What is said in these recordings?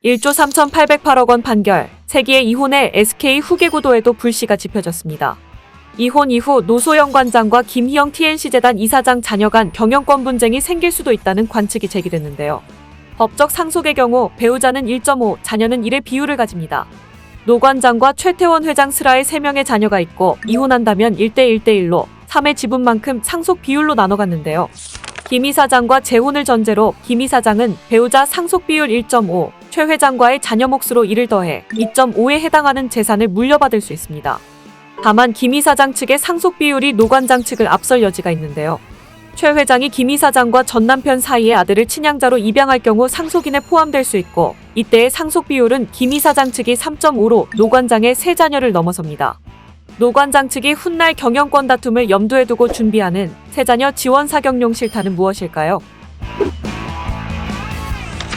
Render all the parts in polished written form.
1조 3,808억 원 판결, 세기의 이혼에 SK 후계구도에도 불씨가 지펴졌습니다. 이혼 이후 노소영 관장과 김희영 TNC재단 이사장 자녀 간 경영권 분쟁이 생길 수도 있다는 관측이 제기됐는데요. 법적 상속의 경우 배우자는 1.5, 자녀는 1의 비율을 가집니다. 노 관장과 최태원 회장 슬하에 3명의 자녀가 있고 이혼한다면 1대1대1로 3의 지분만큼 상속 비율로 나눠갔는데요. 김 이사장과 재혼을 전제로 김 이사장은 배우자 상속 비율 1.5, 최 회장과의 자녀 몫으로 1을 더해 2.5에 해당하는 재산을 물려받을 수 있습니다. 다만 김 이사장 측의 상속 비율이 노 관장 측을 앞설 여지가 있는데요. 최 회장이 김 이사장과 전 남편 사이의 아들을 친양자로 입양할 경우 상속인에 포함될 수 있고 이때의 상속 비율은 김 이사장 측이 3.5로 노 관장의 세 자녀를 넘어섭니다. 노 관장 측이 훗날 경영권 다툼을 염두에 두고 준비하는 세자녀 지원 사격용 실타는 무엇일까요?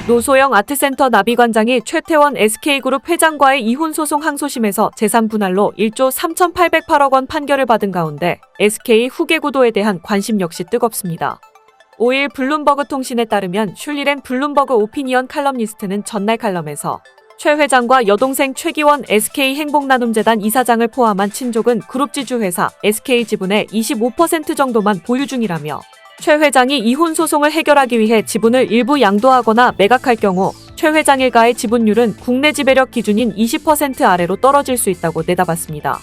노소영 아트센터 나비관장이 최태원 SK그룹 회장과의 이혼소송 항소심에서 재산 분할로 1조 3,808억 원 판결을 받은 가운데 SK 후계구도에 대한 관심 역시 뜨겁습니다. 5일 블룸버그 통신에 따르면 슐리렌 블룸버그 오피니언 칼럼니스트는 전날 칼럼에서 최 회장과 여동생 최기원 SK행복나눔재단 이사장을 포함한 친족은 그룹 지주회사 SK 지분의 25% 정도만 보유 중이라며 최 회장이 이혼 소송을 해결하기 위해 지분을 일부 양도하거나 매각할 경우 최 회장 일가의 지분율은 국내 지배력 기준인 20% 아래로 떨어질 수 있다고 내다봤습니다.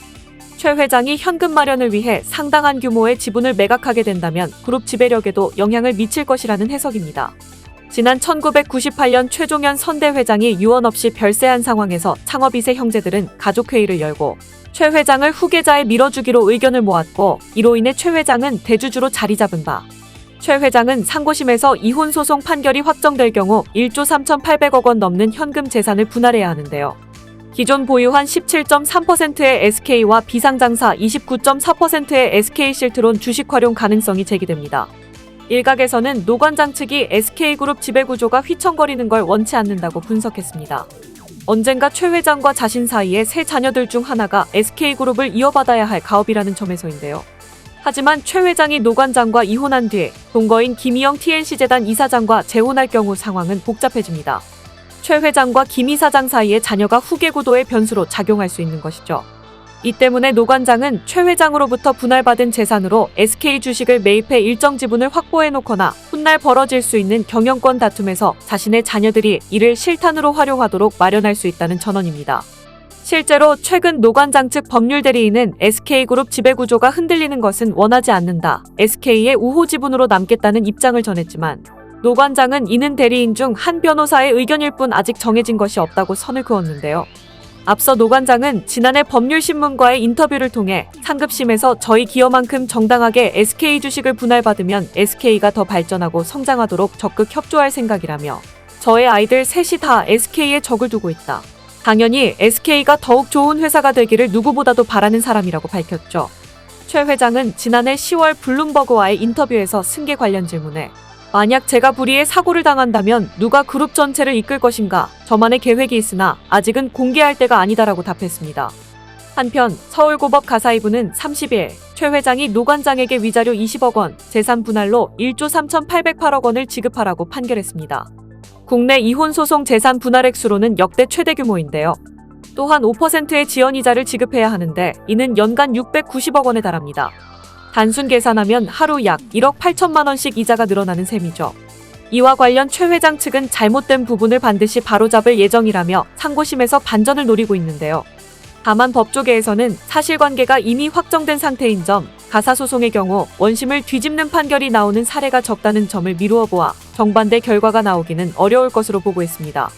최 회장이 현금 마련을 위해 상당한 규모의 지분을 매각하게 된다면 그룹 지배력에도 영향을 미칠 것이라는 해석입니다. 지난 1998년 최종현 선대 회장이 유언 없이 별세한 상황에서 창업 2세 형제들은 가족회의를 열고 최 회장을 후계자에 밀어주기로 의견을 모았고 이로 인해 최 회장은 대주주로 자리 잡은 바 최 회장은 상고심에서 이혼 소송 판결이 확정될 경우 1조 3,800억 원 넘는 현금 재산을 분할해야 하는데요. 기존 보유한 17.3%의 SK와 비상장사 29.4%의 SK실트론 주식 활용 가능성이 제기됩니다. 일각에서는 노 관장 측이 SK그룹 지배구조가 휘청거리는 걸 원치 않는다고 분석했습니다. 언젠가 최 회장과 자신 사이에 세 자녀들 중 하나가 SK그룹을 이어받아야 할 가업이라는 점에서인데요. 하지만 최 회장이 노 관장과 이혼한 뒤 동거인 김희영 TNC재단 이사장과 재혼할 경우 상황은 복잡해집니다. 최 회장과 김 이사장 사이의 자녀가 후계구도의 변수로 작용할 수 있는 것이죠. 이 때문에 노 관장은 최 회장으로부터 분할받은 재산으로 SK 주식을 매입해 일정 지분을 확보해놓거나 훗날 벌어질 수 있는 경영권 다툼에서 자신의 자녀들이 이를 실탄으로 활용하도록 마련할 수 있다는 전언입니다. 실제로 최근 노 관장 측 법률 대리인은 SK그룹 지배구조가 흔들리는 것은 원하지 않는다. SK의 우호 지분으로 남겠다는 입장을 전했지만 노 관장은 이는 대리인 중 한 변호사의 의견일 뿐 아직 정해진 것이 없다고 선을 그었는데요. 앞서 노 관장은 지난해 법률신문과의 인터뷰를 통해 상급심에서 저희 기여만큼 정당하게 SK 주식을 분할받으면 SK가 더 발전하고 성장하도록 적극 협조할 생각이라며 저의 아이들 셋이 다 SK에 적을 두고 있다. 당연히 SK가 더욱 좋은 회사가 되기를 누구보다도 바라는 사람이라고 밝혔죠. 최 회장은 지난해 10월 블룸버그와의 인터뷰에서 승계 관련 질문에 만약 제가 불의의 사고를 당한다면 누가 그룹 전체를 이끌 것인가? 저만의 계획이 있으나 아직은 공개할 때가 아니다라고 답했습니다. 한편 서울고법 가사이부는 30일 최 회장이 노 관장에게 위자료 20억 원, 재산 분할로 1조 3,808억 원을 지급하라고 판결했습니다. 국내 이혼소송 재산 분할 액수로는 역대 최대 규모인데요. 또한 5%의 지연이자를 지급해야 하는데 이는 연간 690억 원에 달합니다. 단순 계산하면 하루 약 1억 8천만 원씩 이자가 늘어나는 셈이죠. 이와 관련 최 회장 측은 잘못된 부분을 반드시 바로잡을 예정이라며 상고심에서 반전을 노리고 있는데요. 다만 법조계에서는 사실관계가 이미 확정된 상태인 점, 가사소송의 경우 원심을 뒤집는 판결이 나오는 사례가 적다는 점을 미루어 보아 정반대 결과가 나오기는 어려울 것으로 보고 있습니다.